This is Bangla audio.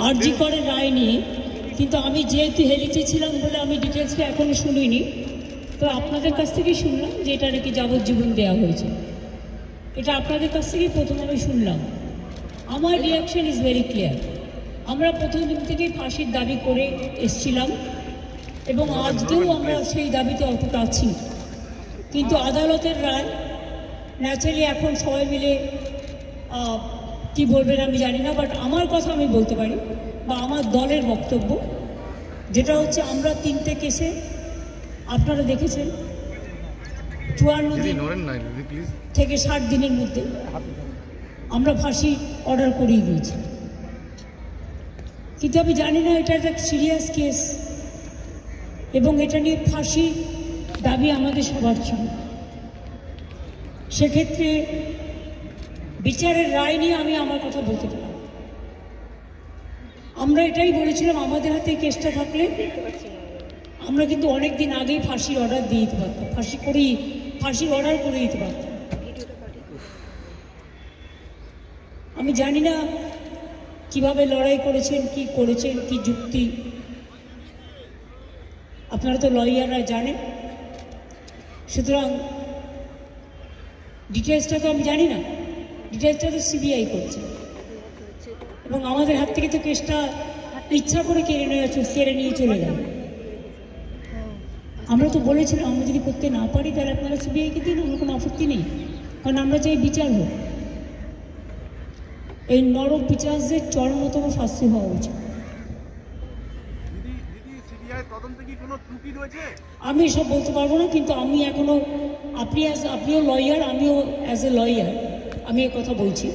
আরজি করে রায় নিয়ে, কিন্তু আমি যেহেতু হেলিতে ছিলাম বলে আমি ডিটেলসটা এখনো শুনিনি। তো আপনাদের কাছ থেকেই শুনলাম যে এটা নাকি যাবজ্জীবন দেওয়া হয়েছে। এটা আপনাদের কাছ থেকেই প্রথম আমি শুনলাম। আমার রিয়াকশন ইজ ভেরি ক্লিয়ার। আমরা প্রথম দিন থেকেই ফাঁসির দাবি করে এসছিলাম এবং আজকেও আমরা সেই দাবিতে অটুট আছি। কিন্তু আদালতের রায় ন্যাচারালি এখন সবাই মিলে কি বলবেন আমি জানি না, বাট আমার কথা আমি বলতে পারি বা আমার দলের বক্তব্য যেটা হচ্ছে, আমরা 3টে কেসে আপনারা দেখেছেন 54 দিন থেকে 60 দিনের মধ্যে আমরা ফাঁসি অর্ডার করিয়ে দিয়েছি। কিন্তু আমি জানি না এটা একটা সিরিয়াস কেস এবং এটা নিয়ে ফাঁসি দাবি আমাদের সবার ছিল। সেক্ষেত্রে বিচারের রায় নিয়ে আমি আমার কথা বলতে পারি। আমরা এটাই বলেছিলাম, আমাদের হাতে কেসটা থাকলে আমরা কিন্তু অনেক দিন আগেই ফাঁসির অর্ডার দিয়ে দিতে পারতাম, ফাঁসির অর্ডার করে দিতে পারতাম। আমি জানি না কিভাবে লড়াই করেছেন, কি যুক্তি, আপনারা তো লয়াররা জানেন। সুতরাং ডিটেলসটা তো আমি জানি না, ডিটেলসটা তো সিবিআই করছে এবং আমাদের হাত থেকে তো কেসটা ইচ্ছা করে কেড়ে নিয়ে চলে গেল। আমরা তো বলেছিলাম আমরা যদি করতে না পারি তাহলে আপনারা সিবিআইকে দিন, আমার কোনো আপত্তি নেই, কারণ আমরা চাই বিচার হোক। এই নরক বিচারদের চরমতম শাস্তি হওয়া উচিত। আমি এসব বলতে পারবো না, কিন্তু আমি এখনো আপনিও লয়ার, আমিও অ্যাজ এ লয়ার আমি এ কথা বলছি।